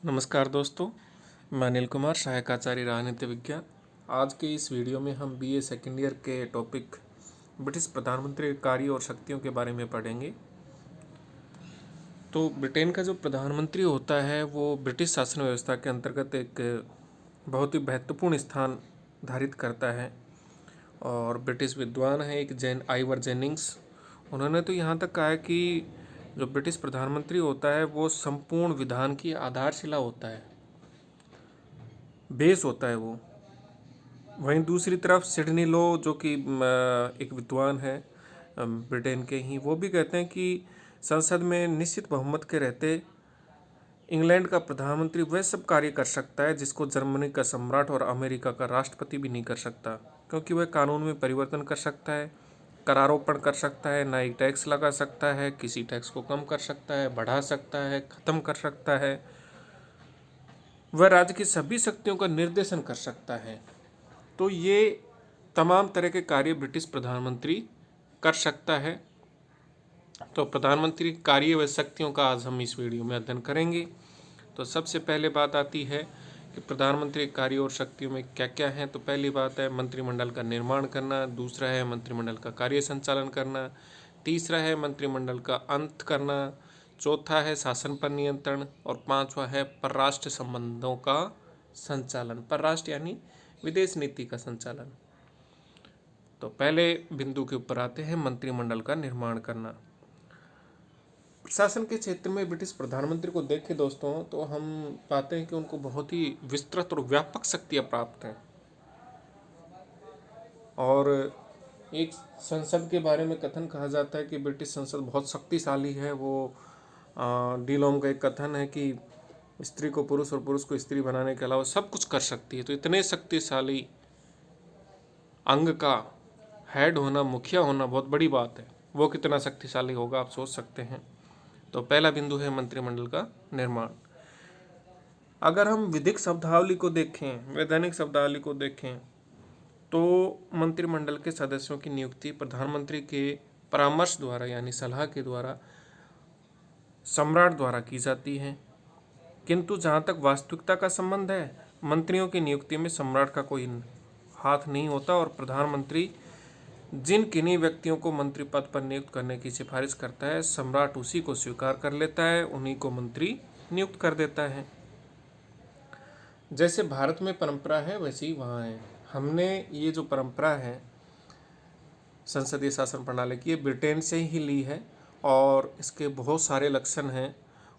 नमस्कार दोस्तों, मैं अनिल कुमार, सहायक आचार्य राजनीति विज्ञान। आज के इस वीडियो में हम बीए सेकेंड ईयर के टॉपिक ब्रिटिश प्रधानमंत्री के कार्य और शक्तियों के बारे में पढ़ेंगे। तो ब्रिटेन का जो प्रधानमंत्री होता है वो ब्रिटिश शासन व्यवस्था के अंतर्गत एक बहुत ही महत्वपूर्ण स्थान धारित करता है। और ब्रिटिश विद्वान है एक आइवर जेनिंग्स, उन्होंने तो यहाँ तक कहा है कि जो ब्रिटिश प्रधानमंत्री होता है वो संपूर्ण विधान की आधारशिला होता है, बेस होता है वो। वहीं दूसरी तरफ सिडनी लो, जो कि एक विद्वान है ब्रिटेन के ही, वो भी कहते हैं कि संसद में निश्चित बहुमत के रहते इंग्लैंड का प्रधानमंत्री वह सब कार्य कर सकता है जिसको जर्मनी का सम्राट और अमेरिका का राष्ट्रपति भी नहीं कर सकता, क्योंकि वह कानून में परिवर्तन कर सकता है, करारोपण कर सकता है, नई टैक्स लगा सकता है, किसी टैक्स को कम कर सकता है, बढ़ा सकता है, ख़त्म कर सकता है। वह राज्य की सभी शक्तियों का निर्देशन कर सकता है। तो ये तमाम तरह के कार्य ब्रिटिश प्रधानमंत्री कर सकता है। तो प्रधानमंत्री कार्य व शक्तियों का आज हम इस वीडियो में अध्ययन करेंगे। तो सबसे पहले बात आती है कि प्रधानमंत्री कार्य और शक्तियों में क्या क्या है। तो पहली बात है मंत्रिमंडल का निर्माण करना, दूसरा है मंत्रिमंडल का कार्य संचालन करना, तीसरा है मंत्रिमंडल का अंत करना, चौथा है शासन पर नियंत्रण और पांचवा है परराष्ट्र संबंधों का संचालन। परराष्ट्र यानी विदेश नीति का संचालन। तो पहले बिंदु के ऊपर आते हैं मंत्रिमंडल का निर्माण करना। प्रशासन के क्षेत्र में ब्रिटिश प्रधानमंत्री को देखें दोस्तों, तो हम पाते हैं कि उनको बहुत ही विस्तृत और व्यापक शक्तियां प्राप्त हैं। और एक संसद के बारे में कथन कहा जाता है कि ब्रिटिश संसद बहुत शक्तिशाली है। वो डीलोम का एक कथन है कि स्त्री को पुरुष और पुरुष को स्त्री बनाने के अलावा सब कुछ कर सकती है। तो इतने शक्तिशाली अंग का हेड होना, मुखिया होना बहुत बड़ी बात है। वो कितना शक्तिशाली होगा आप सोच सकते हैं। तो पहला बिंदु है मंत्रिमंडल का निर्माण। अगर हम विधिक शब्दावली को देखें, वैधानिक शब्दावली को देखें, तो मंत्रिमंडल के सदस्यों की नियुक्ति प्रधानमंत्री के परामर्श द्वारा यानी सलाह के द्वारा सम्राट द्वारा की जाती है। किंतु जहाँ तक वास्तविकता का संबंध है, मंत्रियों की नियुक्ति में सम्राट का कोई हाथ नहीं होता और प्रधानमंत्री जिन किन्हीं व्यक्तियों को मंत्री पद पर नियुक्त करने की सिफारिश करता है, सम्राट उसी को स्वीकार कर लेता है, उन्हीं को मंत्री नियुक्त कर देता है। जैसे भारत में परंपरा है वैसे ही वहाँ है। हमने ये जो परंपरा है संसदीय शासन प्रणाली की, ये ब्रिटेन से ही ली है और इसके बहुत सारे लक्षण हैं,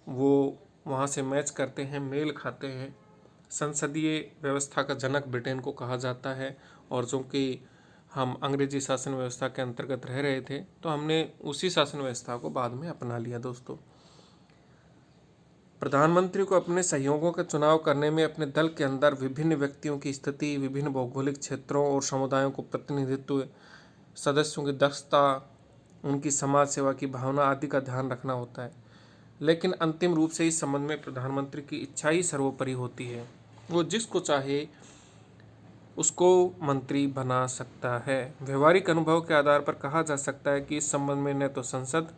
वो वहाँ से मैच करते हैं, मेल खाते हैं। संसदीय व्यवस्था का जनक ब्रिटेन को कहा जाता है। और जो कि हम अंग्रेजी शासन व्यवस्था के अंतर्गत रह रहे थे, तो हमने उसी शासन व्यवस्था को बाद में अपना लिया दोस्तों। प्रधानमंत्री को अपने सहयोगियों का चुनाव करने में अपने दल के अंदर विभिन्न व्यक्तियों की स्थिति, विभिन्न भौगोलिक क्षेत्रों और समुदायों को प्रतिनिधित्व, सदस्यों की दक्षता, उनकी समाज सेवा की भावना आदि का ध्यान रखना होता है। लेकिन अंतिम रूप से इस संबंध में प्रधानमंत्री की इच्छा ही सर्वोपरि होती है। वो जिसको चाहे उसको मंत्री बना सकता है। व्यवहारिक अनुभव के आधार पर कहा जा सकता है कि इस संबंध में न तो संसद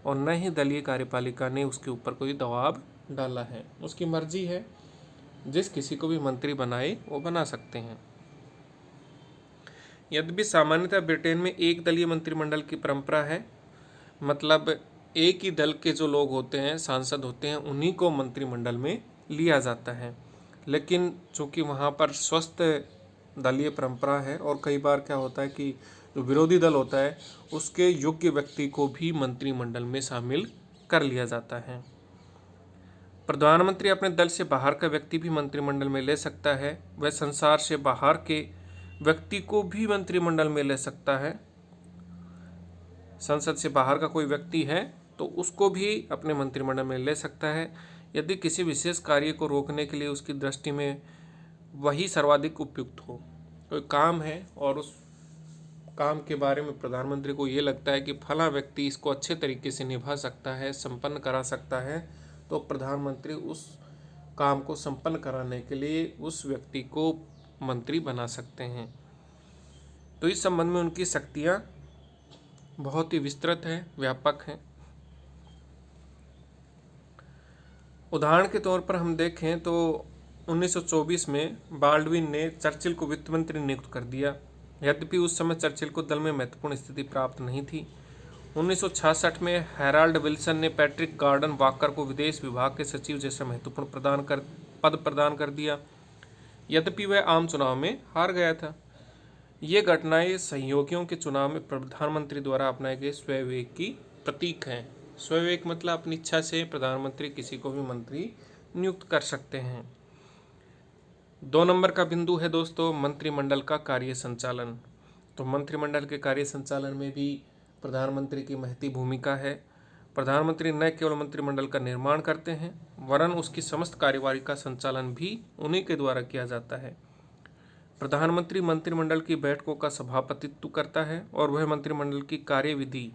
और न ही दलीय कार्यपालिका ने उसके ऊपर कोई दबाव डाला है। उसकी मर्जी है, जिस किसी को भी मंत्री बनाए वो बना सकते हैं। यद्यपि सामान्यतः ब्रिटेन में एक दलीय मंत्रिमंडल की परंपरा है, मतलब एक ही दल के जो लोग होते हैं, सांसद होते हैं, उन्हीं को मंत्रिमंडल में लिया जाता है। लेकिन चूँकि वहाँ पर स्वस्थ दलीय परंपरा है और कई बार क्या होता है कि जो विरोधी दल होता है उसके योग्य व्यक्ति को भी मंत्रिमंडल में शामिल कर लिया जाता है। प्रधानमंत्री अपने दल से बाहर का व्यक्ति भी मंत्रिमंडल में ले सकता है। वह संसार से बाहर के व्यक्ति को भी मंत्रिमंडल में ले सकता है। संसद से बाहर का कोई व्यक्ति है तो उसको भी अपने मंत्रिमंडल में ले सकता है, यदि किसी विशेष कार्य को रोकने के लिए उसकी दृष्टि में वही सर्वाधिक उपयुक्त हो। कोई काम है और उस काम के बारे में प्रधानमंत्री को ये लगता है कि फला व्यक्ति इसको अच्छे तरीके से निभा सकता है, संपन्न करा सकता है, तो प्रधानमंत्री उस काम को संपन्न कराने के लिए उस व्यक्ति को मंत्री बना सकते हैं। तो इस संबंध में उनकी शक्तियाँ बहुत ही विस्तृत हैं, व्यापक हैं। उदाहरण के तौर पर हम देखें तो 1924 में बाल्डविन ने चर्चिल को वित्त मंत्री नियुक्त कर दिया। यद्यपि उस समय चर्चिल को दल में महत्वपूर्ण स्थिति प्राप्त नहीं थी। 1966 में हेराल्ड विल्सन ने पैट्रिक गॉर्डन वॉकर को विदेश विभाग के सचिव जैसा महत्वपूर्ण पद प्रदान कर दिया। यद्यपि वह आम चुनाव में हार गया था। ये घटनाएं सहयोगियों के चुनाव में प्रधानमंत्री द्वारा अपनाए गए स्वविवेक की प्रतीक हैं। स्वविवेक मतलब अपनी इच्छा से प्रधानमंत्री किसी को भी मंत्री नियुक्त कर सकते हैं। 2 नंबर का बिंदु है दोस्तों मंत्रिमंडल का कार्य संचालन। तो मंत्रिमंडल के कार्य संचालन में भी प्रधानमंत्री की महती भूमिका है। प्रधानमंत्री न केवल मंत्रिमंडल का निर्माण करते हैं वरन उसकी समस्त कार्यवाही का संचालन भी उन्हीं के द्वारा किया जाता है। प्रधानमंत्री मंत्रिमंडल की बैठकों का सभापतित्व करता है और वह मंत्रिमंडल की कार्यविधि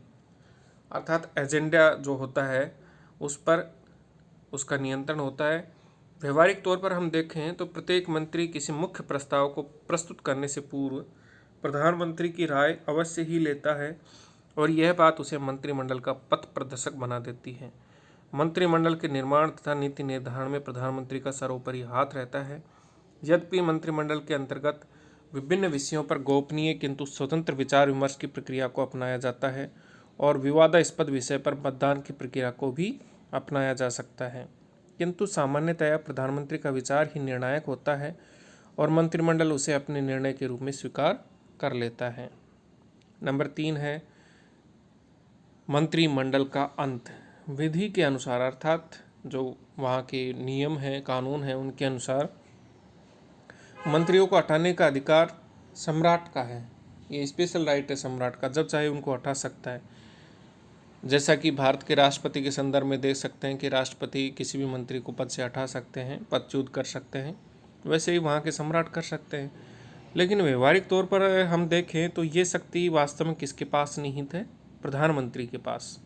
अर्थात एजेंडा जो होता है उस पर उसका नियंत्रण होता है। व्यवहारिक तौर पर हम देखें तो प्रत्येक मंत्री किसी मुख्य प्रस्ताव को प्रस्तुत करने से पूर्व प्रधानमंत्री की राय अवश्य ही लेता है और यह बात उसे मंत्रिमंडल का पथ प्रदर्शक बना देती है। मंत्रिमंडल के निर्माण तथा नीति निर्धारण में प्रधानमंत्री का सर्वोपरि हाथ रहता है। यद्यपि मंत्रिमंडल के अंतर्गत विभिन्न विषयों पर गोपनीय किंतु स्वतंत्र विचार विमर्श की प्रक्रिया को अपनाया जाता है और विवादास्पद विषय पर मतदान की प्रक्रिया को भी अपनाया जा सकता है, किंतु सामान्यतया प्रधानमंत्री का विचार ही निर्णायक होता है और मंत्रिमंडल उसे अपने निर्णय के रूप में स्वीकार कर लेता है। नंबर 3 है मंत्रिमंडल का अंत। विधि के अनुसार अर्थात जो वहाँ के नियम हैं कानून हैं उनके अनुसार मंत्रियों को हटाने का अधिकार सम्राट का है। ये स्पेशल राइट है सम्राट का, जब चाहे उनको हटा सकता है। जैसा कि भारत के राष्ट्रपति के संदर्भ में देख सकते हैं कि राष्ट्रपति किसी भी मंत्री को पद से हटा सकते हैं, पदच्युत कर सकते हैं, वैसे ही वहाँ के सम्राट कर सकते हैं। लेकिन व्यवहारिक तौर पर हम देखें तो ये शक्ति वास्तव में किसके पास निहित है? प्रधानमंत्री के पास।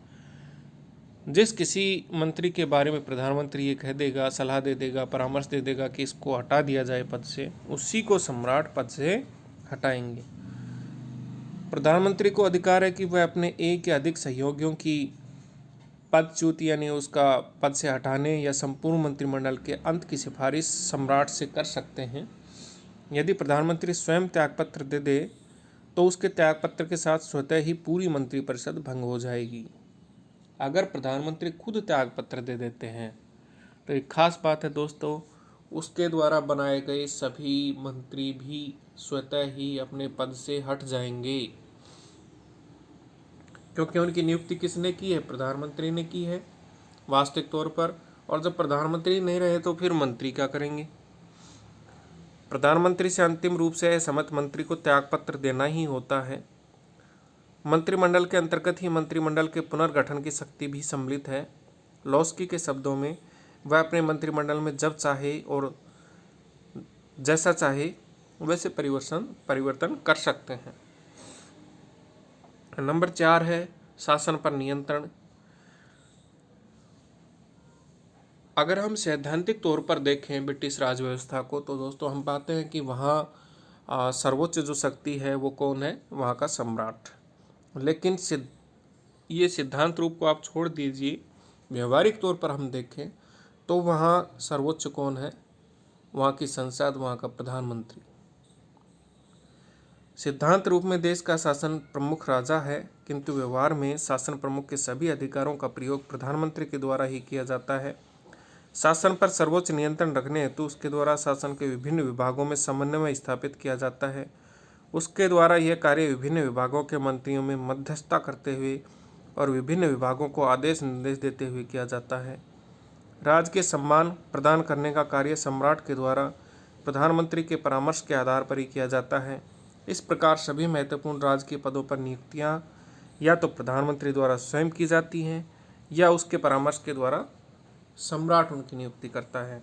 जिस किसी मंत्री के बारे में प्रधानमंत्री ये कह देगा, सलाह दे देगा, परामर्श दे देगा कि इसको हटा दिया जाए पद से, उसी को सम्राट पद से हटाएंगे। प्रधानमंत्री को अधिकार है कि वह अपने एक या अधिक सहयोगियों की पदच्युत यानी उसका पद से हटाने या संपूर्ण मंत्रिमंडल के अंत की सिफारिश सम्राट से कर सकते हैं। यदि प्रधानमंत्री स्वयं त्यागपत्र दे दे तो उसके त्यागपत्र के साथ स्वतः ही पूरी मंत्रिपरिषद भंग हो जाएगी। अगर प्रधानमंत्री खुद त्यागपत्र दे देते हैं तो एक खास बात है दोस्तों, उसके द्वारा बनाए गए सभी मंत्री भी स्वतः ही अपने पद से हट जाएंगे, क्योंकि उनकी नियुक्ति किसने की है? प्रधानमंत्री ने की है वास्तविक तौर पर। और जब प्रधानमंत्री नहीं रहे तो फिर मंत्री क्या करेंगे? प्रधानमंत्री से अंतिम रूप से असहमत मंत्री को त्यागपत्र देना ही होता है। मंत्रिमंडल के अंतर्गत ही मंत्रिमंडल के पुनर्गठन की शक्ति भी सम्मिलित है। लॉस्की के शब्दों में वह अपने मंत्रिमंडल में जब चाहे और जैसा चाहे वैसे परिवर्तन कर सकते हैं। नंबर 4 है शासन पर नियंत्रण। अगर हम सैद्धांतिक तौर पर देखें ब्रिटिश राज व्यवस्था को तो दोस्तों हम पाते हैं कि वहाँ सर्वोच्च जो शक्ति है वो कौन है? वहाँ का सम्राट। लेकिन ये सिद्धांत रूप को आप छोड़ दीजिए, व्यवहारिक तौर पर हम देखें तो वहाँ सर्वोच्च कौन है? वहाँ की संसद, वहाँ का प्रधानमंत्री। सिद्धांत रूप में देश का शासन प्रमुख राजा है, किंतु व्यवहार में शासन प्रमुख के सभी अधिकारों का प्रयोग प्रधानमंत्री के द्वारा ही किया जाता है। शासन पर सर्वोच्च नियंत्रण रखने हेतु उसके द्वारा शासन के विभिन्न विभागों में समन्वय स्थापित किया जाता है। उसके द्वारा यह कार्य विभिन्न विभागों के मंत्रियों में मध्यस्थता करते हुए और विभिन्न विभागों को आदेश निर्देश देते हुए किया जाता है। राज्य के सम्मान प्रदान करने का कार्य सम्राट के द्वारा प्रधानमंत्री के परामर्श के आधार पर ही किया जाता है। इस प्रकार सभी महत्वपूर्ण राजकीय पदों पर नियुक्तियां या तो प्रधानमंत्री द्वारा स्वयं की जाती हैं या उसके परामर्श के द्वारा सम्राट उनकी नियुक्ति करता है।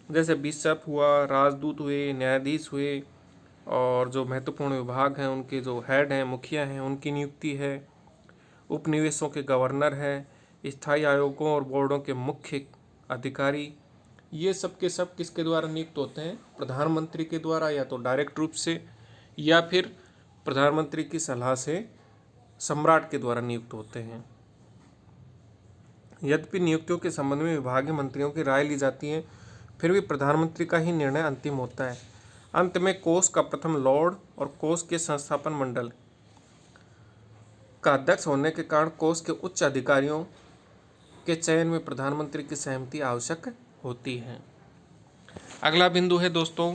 जैसे बिशप हुआ, राजदूत हुए, न्यायाधीश हुए और जो महत्वपूर्ण विभाग हैं उनके जो हेड हैं, मुखिया हैं, उनकी नियुक्ति है। उपनिवेशों के गवर्नर हैं, स्थायी आयोगों और बोर्डों के मुख्य अधिकारी, ये सब के सब किसके द्वारा नियुक्त होते हैं? प्रधानमंत्री के द्वारा, या तो डायरेक्ट रूप से या फिर प्रधानमंत्री की सलाह से सम्राट के द्वारा नियुक्त होते हैं। यद्यपि नियुक्तियों के संबंध में विभागीय मंत्रियों की राय ली जाती है, फिर भी प्रधानमंत्री का ही निर्णय अंतिम होता है। अंत में कोष का प्रथम लॉर्ड और कोष के संस्थापन मंडल का अध्यक्ष होने के कारण कोष के उच्च अधिकारियों के चयन में प्रधानमंत्री की सहमति आवश्यक होती है। अगला बिंदु है दोस्तों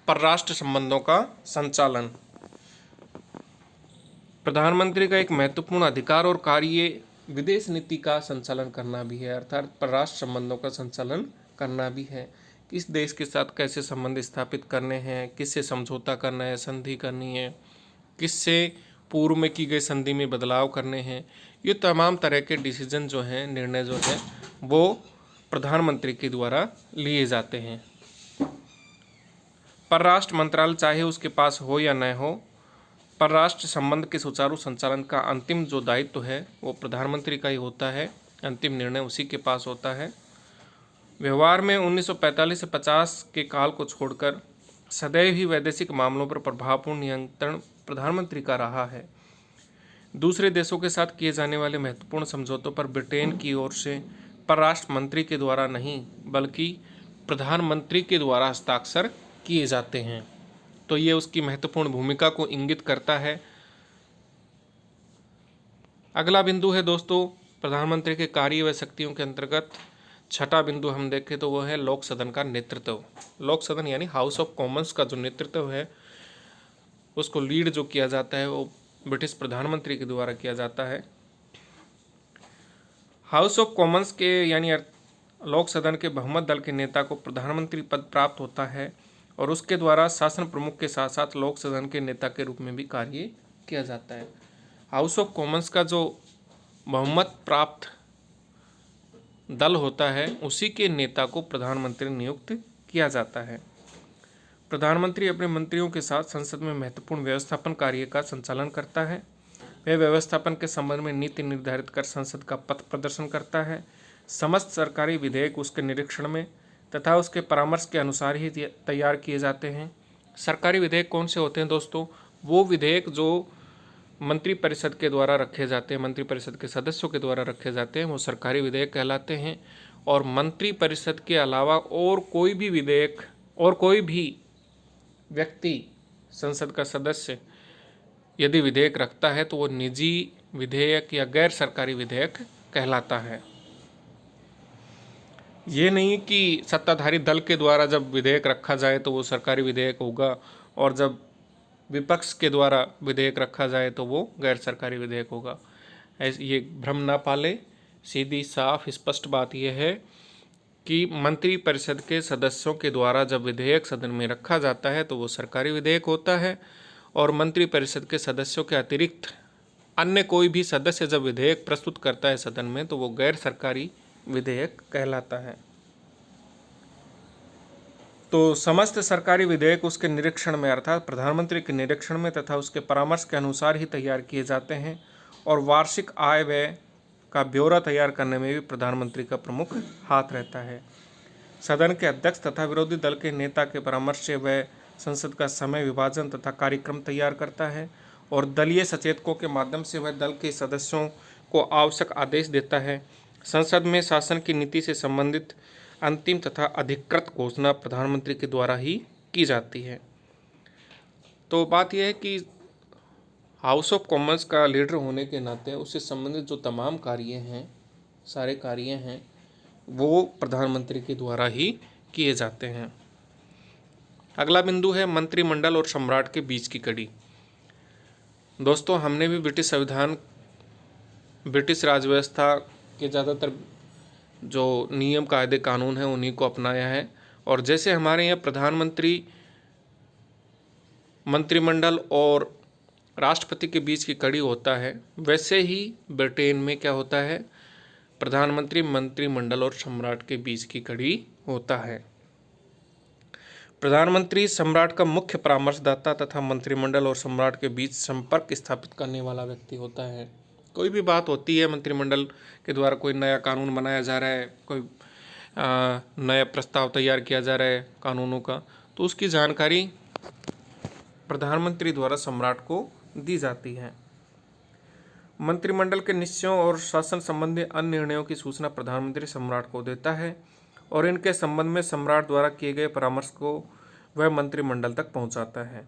परराष्ट्र संबंधों का संचालन। प्रधानमंत्री का एक महत्वपूर्ण अधिकार और कार्य विदेश नीति का संचालन करना भी है, अर्थात परराष्ट्र संबंधों का संचालन करना भी है। किस देश के साथ कैसे संबंध स्थापित करने हैं, किससे समझौता करना है, संधि करनी है, किससे पूर्व में की गई संधि में बदलाव करने हैं, ये तमाम तरह के डिसीजन जो हैं, निर्णय जो है वो प्रधानमंत्री के द्वारा लिए जाते हैं। परराष्ट्र मंत्रालय चाहे उसके पास हो या न हो, परराष्ट्र संबंध के सुचारू संचालन का अंतिम जो दायित्व है वो प्रधानमंत्री का ही होता है, अंतिम निर्णय उसी के पास होता है। व्यवहार में 1945 से 50 के काल को छोड़कर सदैव ही वैदेशिक मामलों पर प्रभावपूर्ण नियंत्रण प्रधानमंत्री का रहा है। दूसरे देशों के साथ किए जाने वाले महत्वपूर्ण समझौतों पर ब्रिटेन की ओर से परराष्ट्र मंत्री के द्वारा नहीं बल्कि प्रधानमंत्री के द्वारा हस्ताक्षर किए जाते हैं, तो ये उसकी महत्वपूर्ण भूमिका को इंगित करता है। अगला बिंदु है दोस्तों प्रधानमंत्री के कार्य व शक्तियों के अंतर्गत छठा बिंदु हम देखें तो वह है लोक सदन का नेतृत्व। लोक सदन यानी हाउस ऑफ कॉमन्स का जो नेतृत्व है उसको लीड जो किया जाता है वो ब्रिटिश प्रधानमंत्री के द्वारा किया जाता है। हाउस ऑफ कॉमन्स के यानी लोक सदन के बहुमत दल के नेता को प्रधानमंत्री पद प्राप्त होता है और उसके द्वारा शासन प्रमुख के साथ साथ लोक सदन के नेता के रूप में भी कार्य किया जाता है। हाउस ऑफ कॉमन्स का जो बहुमत प्राप्त दल होता है उसी के नेता को प्रधानमंत्री नियुक्त किया जाता है। प्रधानमंत्री अपने मंत्रियों के साथ संसद में महत्वपूर्ण व्यवस्थापन कार्य का संचालन करता है। वह व्यवस्थापन के संबंध में नीति निर्धारित कर संसद का पथ प्रदर्शन करता है। समस्त सरकारी विधेयक उसके निरीक्षण में तथा उसके परामर्श के अनुसार ही तैयार किए जाते हैं। सरकारी विधेयक कौन से होते हैं दोस्तों? वो विधेयक जो मंत्रिपरिषद के द्वारा रखे जाते हैं, मंत्रिपरिषद के सदस्यों के द्वारा रखे जाते हैं, वो सरकारी विधेयक कहलाते हैं। और मंत्रिपरिषद के अलावा और कोई भी विधेयक और कोई भी व्यक्ति संसद का सदस्य यदि विधेयक रखता है तो वो निजी विधेयक या गैर सरकारी विधेयक कहलाता है। ये नहीं कि सत्ताधारी दल के द्वारा जब विधेयक रखा जाए तो वो सरकारी विधेयक होगा और जब विपक्ष के द्वारा विधेयक रखा जाए तो वो गैर सरकारी विधेयक होगा। ये भ्रम ना पाले, सीधी साफ स्पष्ट बात यह है कि मंत्रिपरिषद के सदस्यों के द्वारा जब विधेयक सदन में रखा जाता है तो वो सरकारी विधेयक होता है और मंत्रिपरिषद के सदस्यों के अतिरिक्त अन्य कोई भी सदस्य जब विधेयक प्रस्तुत करता है सदन में तो वो गैर सरकारी विधेयक कहलाता है। तो समस्त सरकारी विधेयक उसके निरीक्षण में अर्थात प्रधानमंत्री के निरीक्षण में तथा उसके परामर्श के अनुसार ही तैयार किए जाते हैं और वार्षिक आय व्यय का ब्यौरा तैयार करने में भी प्रधानमंत्री का प्रमुख हाथ रहता है। सदन के अध्यक्ष तथा विरोधी दल के नेता के परामर्श से वह संसद का समय विभाजन तथा कार्यक्रम तैयार करता है और दलीय सचेतकों के माध्यम से वह दल के सदस्यों को आवश्यक आदेश देता है। संसद में शासन की नीति से संबंधित अंतिम तथा अधिकृत घोषणा प्रधानमंत्री के द्वारा ही की जाती है। तो बात यह है कि हाउस ऑफ कॉमन्स का लीडर होने के नाते उससे संबंधित जो तमाम कार्य हैं, सारे कार्य हैं, वो प्रधानमंत्री के द्वारा ही किए जाते हैं। अगला बिंदु है मंत्रिमंडल और सम्राट के बीच की कड़ी। दोस्तों, हमने भी ब्रिटिश संविधान, ब्रिटिश राज व्यवस्था के ज़्यादातर जो नियम कायदे कानून हैं उन्हीं को अपनाया है और जैसे हमारे यहाँ प्रधानमंत्री, मंत्रिमंडल और राष्ट्रपति के बीच की कड़ी होता है, वैसे ही ब्रिटेन में क्या होता है, प्रधानमंत्री, मंत्रिमंडल और सम्राट के बीच की कड़ी होता है। प्रधानमंत्री सम्राट का मुख्य परामर्शदाता तथा मंत्रिमंडल और सम्राट के बीच संपर्क स्थापित करने वाला व्यक्ति होता है। कोई भी बात होती है मंत्रिमंडल के द्वारा, कोई नया कानून बनाया जा रहा है, कोई नया प्रस्ताव तैयार किया जा रहा है कानूनों का, तो उसकी जानकारी प्रधानमंत्री द्वारा सम्राट को दी जाती है। मंत्रिमंडल के निश्चयों और शासन संबंधी अन्य निर्णयों की सूचना प्रधानमंत्री सम्राट को देता है और इनके संबंध में सम्राट द्वारा किए गए परामर्श को वह मंत्रिमंडल तक पहुंचाता है।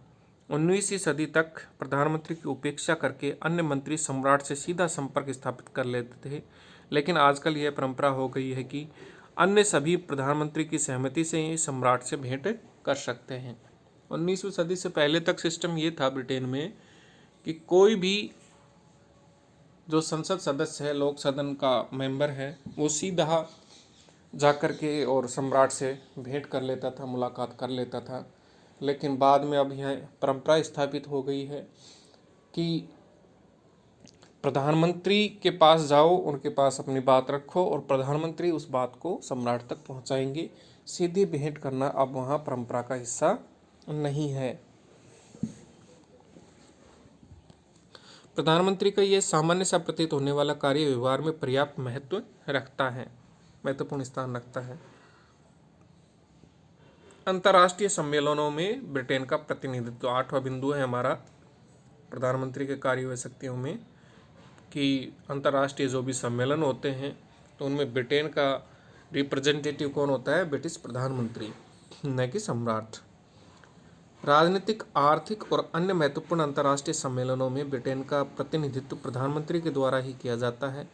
19वीं सदी तक प्रधानमंत्री की उपेक्षा करके अन्य मंत्री सम्राट से सीधा संपर्क स्थापित कर लेते थे, लेकिन आजकल यह परंपरा हो गई है कि अन्य सभी प्रधानमंत्री की सहमति से ही सम्राट से भेंट कर सकते हैं। 19वीं सदी से पहले तक सिस्टम ये था ब्रिटेन में कि कोई भी जो संसद सदस्य है, लोक सदन का मेंबर है, वो सीधा जाकर के और सम्राट से भेंट कर लेता था, मुलाकात कर लेता था। लेकिन बाद में अब यह परंपरा स्थापित हो गई है कि प्रधानमंत्री के पास जाओ, उनके पास अपनी बात रखो और प्रधानमंत्री उस बात को सम्राट तक पहुंचाएंगे। सीधी भेंट करना अब वहाँ परंपरा का हिस्सा नहीं है। प्रधानमंत्री का यह सामान्य सा प्रतीत होने वाला कार्य व्यवहार में पर्याप्त महत्व रखता है, महत्वपूर्ण स्थान रखता है। अंतर्राष्ट्रीय सम्मेलनों में ब्रिटेन का प्रतिनिधित्व 8वां बिंदु है हमारा प्रधानमंत्री के कार्य व शक्तियों में कि अंतर्राष्ट्रीय जो भी सम्मेलन होते हैं तो उनमें ब्रिटेन का रिप्रेजेंटेटिव कौन होता है? ब्रिटिश प्रधानमंत्री, न कि सम्राट। राजनीतिक, आर्थिक और अन्य महत्वपूर्ण अंतर्राष्ट्रीय सम्मेलनों में ब्रिटेन का प्रतिनिधित्व प्रधानमंत्री के द्वारा ही किया जाता है।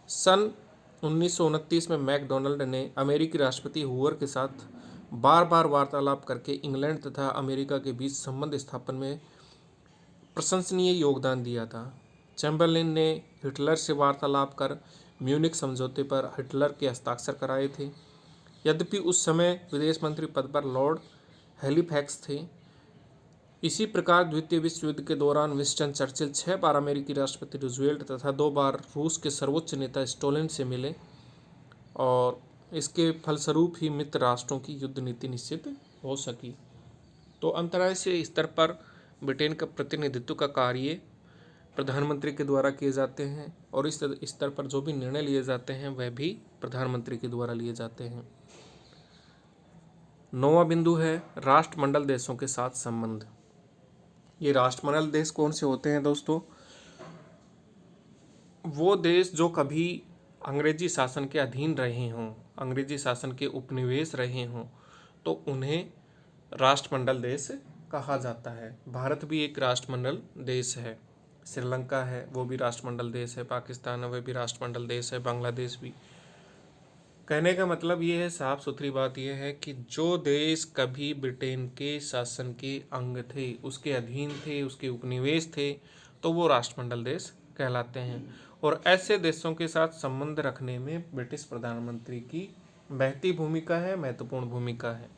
सन 1929 में मैकडोनाल्ड ने अमेरिकी राष्ट्रपति हूवर के साथ बार बार वार्तालाप करके इंग्लैंड तथा अमेरिका के बीच संबंध स्थापन में प्रशंसनीय योगदान दिया था। चैम्बरलिन ने हिटलर से वार्तालाप कर म्यूनिख समझौते पर हिटलर के हस्ताक्षर कराए थे। यद्यपि उस समय विदेश मंत्री पद पर लॉर्ड हैलिफैक्स थे। इसी प्रकार द्वितीय विश्व युद्ध के दौरान विंस्टन चर्चिल 6 बार अमेरिकी राष्ट्रपति रूजवेल्ट तथा 2 बार रूस के सर्वोच्च नेता स्टोलिन से मिले और इसके फलस्वरूप ही मित्र राष्ट्रों की युद्ध नीति निश्चित हो सकी। तो अंतर्राष्ट्रीय स्तर पर ब्रिटेन का प्रतिनिधित्व का कार्य प्रधानमंत्री के द्वारा किए जाते हैं और इस स्तर पर जो भी निर्णय लिए जाते हैं वह भी प्रधानमंत्री के द्वारा लिए जाते हैं। 9वां बिंदु है राष्ट्रमंडल देशों के साथ संबंध। ये राष्ट्रमंडल देश कौन से होते हैं दोस्तों? वो देश जो कभी अंग्रेजी शासन के अधीन रहे हों, अंग्रेजी शासन के उपनिवेश रहे हों, तो उन्हें राष्ट्रमंडल देश कहा जाता है। भारत भी एक राष्ट्रमंडल देश है, श्रीलंका है वो भी राष्ट्रमंडल देश है, पाकिस्तान है वह भी राष्ट्रमंडल देश है, बांग्लादेश भी। कहने का मतलब ये है, साफ सुथरी बात यह है कि जो देश कभी ब्रिटेन के शासन के अंग थे, उसके अधीन थे, उसके उपनिवेश थे, तो वो राष्ट्रमंडल देश कहलाते हैं। और ऐसे देशों के साथ संबंध रखने में ब्रिटिश प्रधानमंत्री की बहती भूमिका है, महत्वपूर्ण भूमिका है।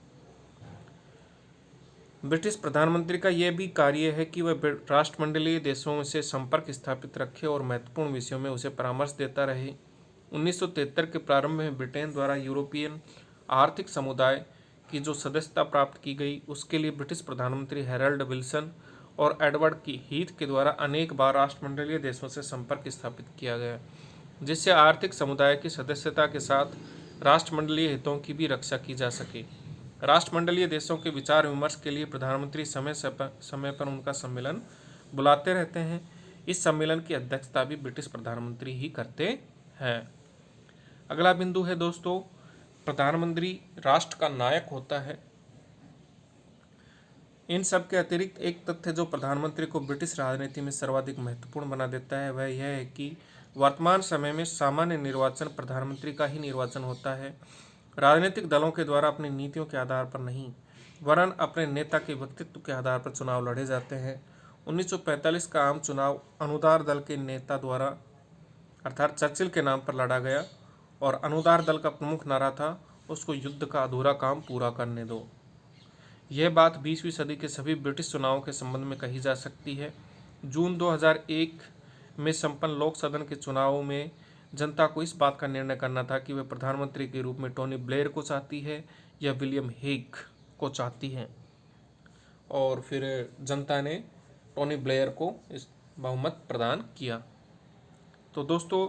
ब्रिटिश प्रधानमंत्री का यह भी कार्य है कि वह राष्ट्रमंडलीय देशों से संपर्क स्थापित रखे और महत्वपूर्ण विषयों में उसे परामर्श देता रहे। 1973 के प्रारंभ में ब्रिटेन द्वारा यूरोपियन आर्थिक समुदाय की जो सदस्यता प्राप्त की गई, उसके लिए ब्रिटिश प्रधानमंत्री हैरोल्ड विल्सन और एडवर्ड की हीथ के द्वारा अनेक बार राष्ट्रमंडलीय देशों से संपर्क स्थापित किया गया, जिससे आर्थिक समुदाय की सदस्यता के साथ राष्ट्रमंडलीय हितों की भी रक्षा की जा सके। राष्ट्रमंडलीय देशों के विचार विमर्श के लिए प्रधानमंत्री समय पर उनका सम्मेलन बुलाते रहते हैं। इस सम्मेलन की अध्यक्षता भी ब्रिटिश प्रधानमंत्री ही करते हैं। अगला बिंदु है दोस्तों, प्रधानमंत्री राष्ट्र का नायक होता है। इन सब के अतिरिक्त एक तथ्य जो प्रधानमंत्री को ब्रिटिश राजनीति में सर्वाधिक महत्वपूर्ण बना देता है वह यह है कि वर्तमान समय में सामान्य निर्वाचन प्रधानमंत्री का ही निर्वाचन होता है। राजनीतिक दलों के द्वारा अपनी नीतियों के आधार पर नहीं, वरन अपने नेता के व्यक्तित्व के आधार पर चुनाव लड़े जाते हैं। 1945 का आम चुनाव अनुदार दल के नेता द्वारा अर्थात चर्चिल के नाम पर लड़ा गया और अनुदार दल का प्रमुख नारा था, उसको युद्ध का अधूरा काम पूरा करने दो। यह बात 20वीं सदी के सभी ब्रिटिश चुनावों के संबंध में कही जा सकती है। जून 2001 में संपन्न लोक सदन के चुनावों में जनता को इस बात का निर्णय करना था कि वह प्रधानमंत्री के रूप में टोनी ब्लेयर को चाहती है या विलियम हेग को चाहती है, और फिर जनता ने टोनी ब्लेयर को इस बहुमत प्रदान किया। तो दोस्तों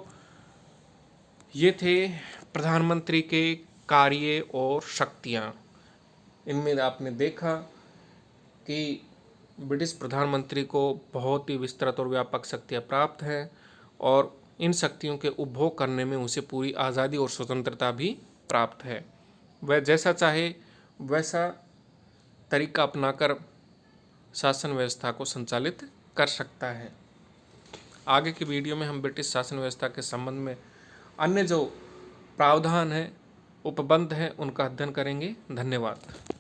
ये थे प्रधानमंत्री के कार्य और शक्तियाँ। इनमें आपने देखा कि ब्रिटिश प्रधानमंत्री को बहुत ही विस्तृत और व्यापक शक्तियाँ प्राप्त हैं और इन शक्तियों के उपभोग करने में उसे पूरी आज़ादी और स्वतंत्रता भी प्राप्त है। वह जैसा चाहे वैसा तरीका अपनाकर शासन व्यवस्था को संचालित कर सकता है। आगे की वीडियो में हम ब्रिटिश शासन व्यवस्था के संबंध में अन्य जो प्रावधान हैं, उपबंध हैं, उनका अध्ययन करेंगे। धन्यवाद।